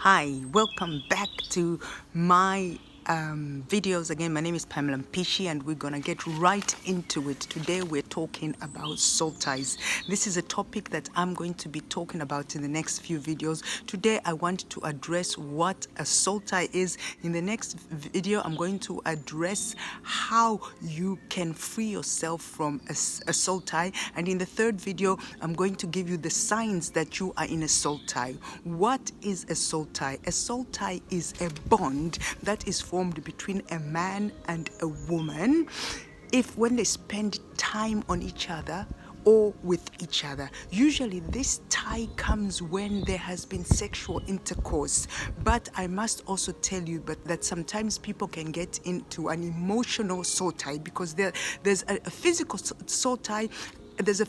Hi, welcome back to my videos again. My name is Pamela Mpishi and we're gonna get right into it. Today we're talking about soul ties. This is a topic that I'm going to be talking about in the next few videos. Today I want to address what a soul tie is. In the next video I'm going to address how you can free yourself from a soul tie, and in the third video I'm going to give you the signs that you are in a soul tie. What is a soul tie? A soul tie is a bond that is formed between a man and a woman when they spend time on each other or with each other. Usually this tie comes when there has been sexual intercourse, but I must also tell you that sometimes people can get into an emotional soul tie, because there's a physical soul tie. There's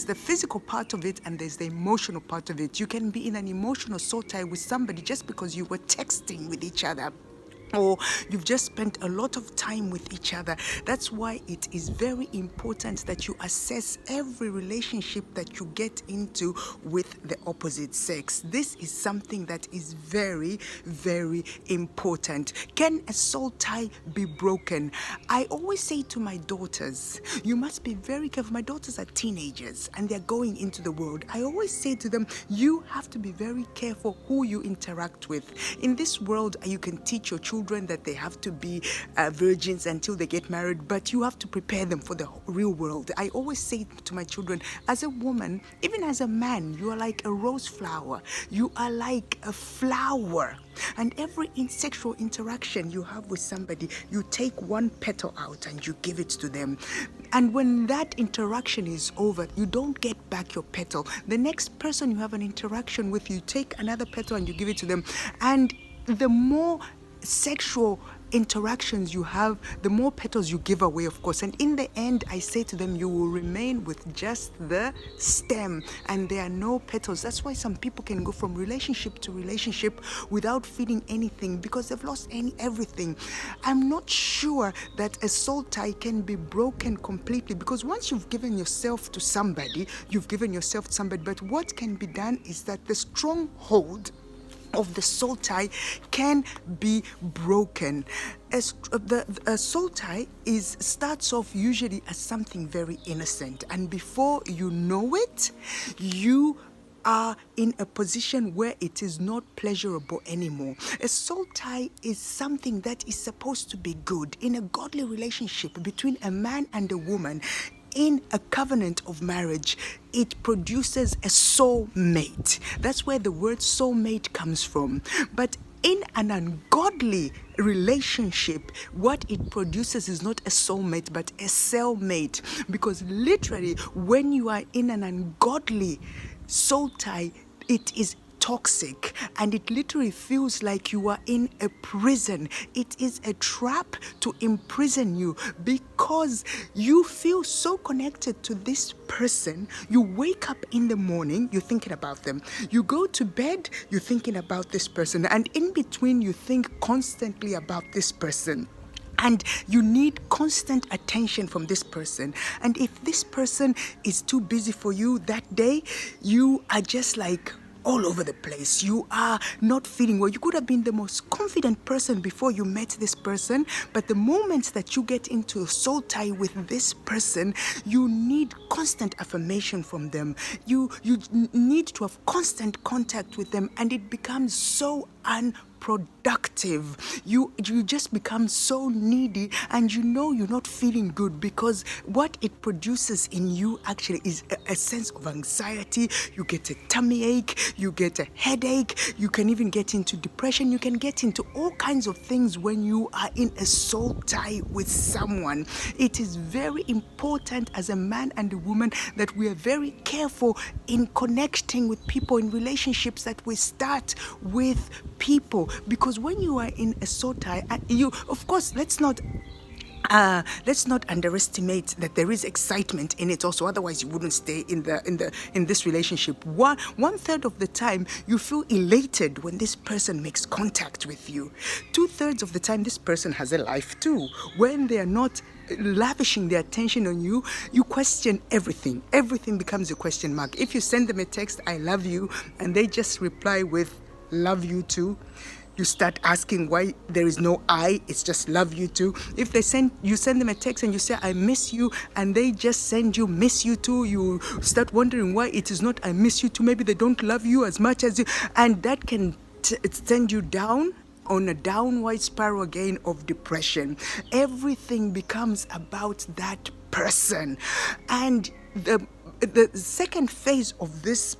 the physical part of it and there's the emotional part of it. You can be in an emotional soul tie with somebody just because you were texting with each other, or you've just spent a lot of time with each other. That's why it is very important that you assess every relationship that you get into with the opposite sex. This is something that is very, very important. Can a soul tie be broken? I always say to my daughters, you must be very careful. My daughters are teenagers and they're going into the world. I always say to them, you have to be very careful who you interact with. In this world, you can teach your children that they have to be virgins until they get married, but you have to prepare them for the real world. I always say to my children, as a woman, even as a man, you are like a rose flower. You are like a flower. And every sexual interaction you have with somebody, you take one petal out and you give it to them. And when that interaction is over, you don't get back your petal. The next person you have an interaction with, you take another petal and you give it to them. And the more sexual interactions you have, the more petals you give away, of course. And in the end, I say to them, you will remain with just the stem and there are no petals. That's why some people can go from relationship to relationship without feeling anything, because they've lost everything. I'm not sure that a soul tie can be broken completely, because once you've given yourself to somebody, you've given yourself to somebody. But what can be done is that the stronghold of the soul tie can be broken. A soul tie starts off usually as something very innocent, and before you know it, you are in a position where it is not pleasurable anymore. A soul tie is something that is supposed to be good in a godly relationship between a man and a woman. In a covenant of marriage, it produces a soulmate. That's where the word soulmate comes from. But in an ungodly relationship, what it produces is not a soulmate, but a cellmate. Because literally, when you are in an ungodly soul tie, it is toxic, and it literally feels like you are in a prison. It is a trap to imprison you, because you feel so connected to this person. You wake up in the morning, you're thinking about them. You go to bed, you're thinking about this person, and in between you think constantly about this person. And you need constant attention from this person. And if this person is too busy for you that day, you are just like all over the place. You are not feeling well. You could have been the most confident person before you met this person, but the moment that you get into a soul tie with this person, you need constant affirmation from them. You need to have constant contact with them, and it becomes so unproductive. You just become so needy, and you know you're not feeling good, because what it produces in you actually is a sense of anxiety. You get a tummy ache, you get a headache, you can even get into depression, you can get into all kinds of things when you are in a soul tie with someone. It is very important as a man and a woman that we are very careful in connecting with people, in relationships that we start with people, because when you are in a soul tie, you, of course, let's not underestimate that there is excitement in it also. Otherwise, you wouldn't stay in this relationship. One third of the time, you feel elated when this person makes contact with you. 2/3 of the time, this person has a life too. When they are not lavishing their attention on you, you question everything. Everything becomes a question mark. If you send them a text, "I love you," and they just reply with love you too. You start asking why there is no I, it's just love you too. If they send them a text and you say I miss you, and they just send you miss you too, you start wondering why it is not I miss you too. Maybe they don't love you as much as you, and that can send you down on a downward spiral again of depression. Everything becomes about that person. And the second phase of this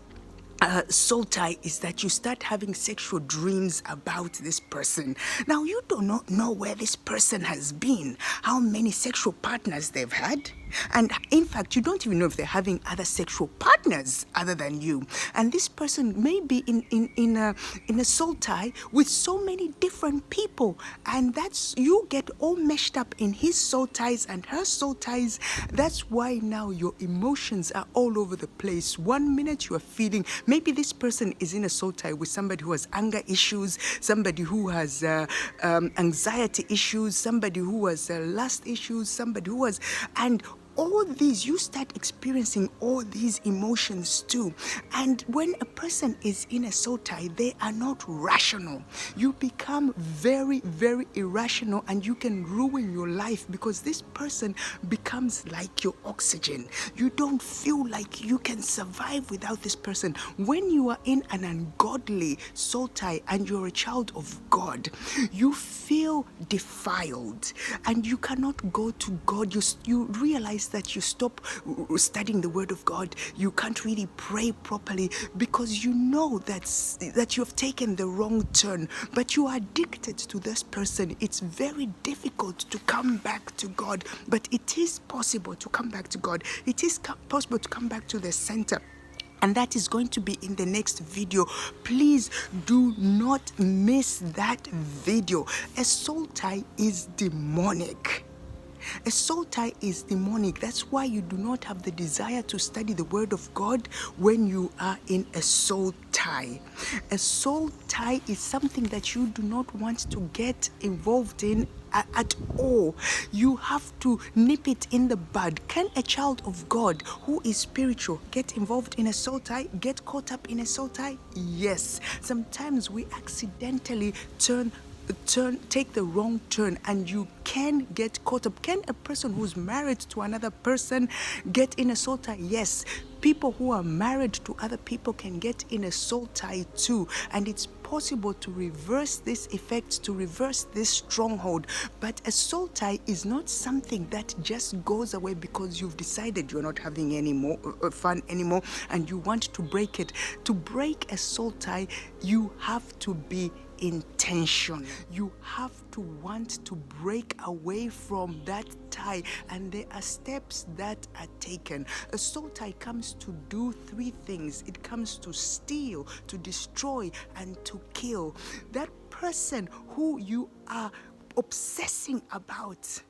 soul tie is that you start having sexual dreams about this person. Now, you do not know where this person has been, how many sexual partners they've had. And in fact, you don't even know if they're having other sexual partners other than you. And this person may be in a soul tie with so many different people. And that's, you get all meshed up in his soul ties and her soul ties. That's why now your emotions are all over the place. 1 minute you are feeling, maybe this person is in a soul tie with somebody who has anger issues, somebody who has anxiety issues, somebody who has lust issues, somebody who has, and all these, you start experiencing all these emotions too. And when a person is in a soul tie, they are not rational. You become very, very irrational, and you can ruin your life because this person becomes like your oxygen. You don't feel like you can survive without this person. When you are in an ungodly soul tie and you're a child of God, you feel defiled and you cannot go to God. You realize that you stop studying the word of God. You can't really pray properly because you know that you have taken the wrong turn, but you are addicted to this person. It's very difficult to come back to God, but it is possible to come back to God. It is possible to come back to the center. And that is going to be in the next video. Please do not miss that video. A soul tie is demonic. A soul tie is demonic. That's why you do not have the desire to study the word of God when you are in a soul tie. A soul tie is something that you do not want to get involved in at all. You have to nip it in the bud. Can a child of God who is spiritual get involved in a soul tie, get caught up in a soul tie? Yes. Sometimes we accidentally take the wrong turn, and you can get caught up. Can a person who's married to another person get in a soul tie? Yes. People who are married to other people can get in a soul tie too, and it's possible to reverse this effect, to reverse this stronghold. But a soul tie is not something that just goes away because you've decided you're not having any more fun anymore and you want to break it. To break a soul tie, you have to be intention. You have to want to break away from that tie, and there are steps that are taken. A soul tie comes to do three things. It comes to steal, to destroy, and to kill. That person who you are obsessing about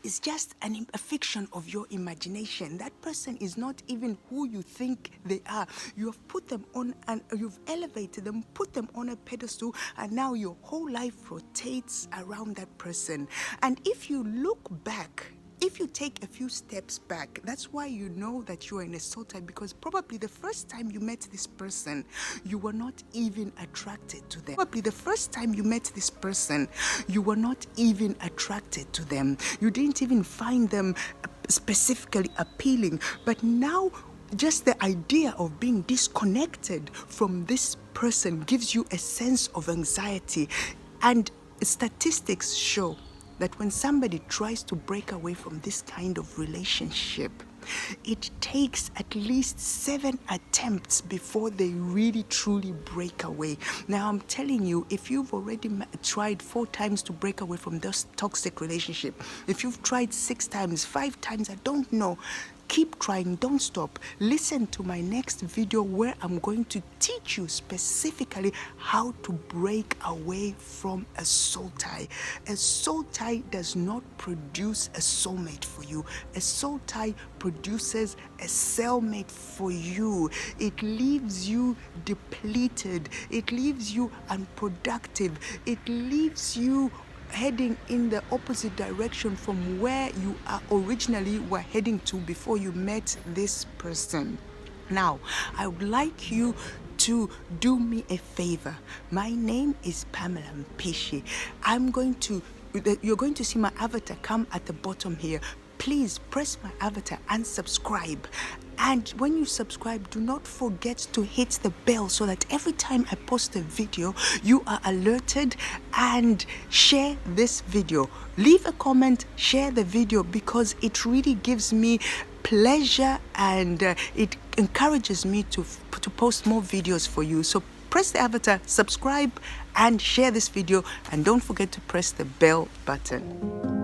is just a fiction of your imagination. That person is not even who you think they are. You have put them on, and you've elevated them, put them on a pedestal, and now your whole life rotates around that person. And if you look back, if you take a few steps back, that's why you know that you are in a soul tie, because probably the first time you met this person, you were not even attracted to them. Probably the first time you met this person, you were not even attracted to them. You didn't even find them specifically appealing. But now, just the idea of being disconnected from this person gives you a sense of anxiety. And statistics show that when somebody tries to break away from this kind of relationship, it takes at least 7 attempts before they really truly break away. Now, I'm telling you, if you've already tried 4 times to break away from this toxic relationship, if you've tried 6 times, 5 times, I don't know, keep trying, don't stop. Listen to my next video where I'm going to teach you specifically how to break away from a soul tie. A soul tie does not produce a soulmate for you. A soul tie produces a cellmate for you. It leaves you depleted. It leaves you unproductive. It leaves you heading in the opposite direction from where you are originally were heading to before you met this person. Now, I would like you to do me a favor. My name is Pamela Mpishi. You're going to see my avatar come at the bottom here. Please press my avatar and subscribe. And when you subscribe, do not forget to hit the bell so that every time I post a video, you are alerted. And share this video. Leave a comment, share the video, because it really gives me pleasure and it encourages me to post more videos for you. So press the avatar, subscribe, and share this video. And don't forget to press the bell button.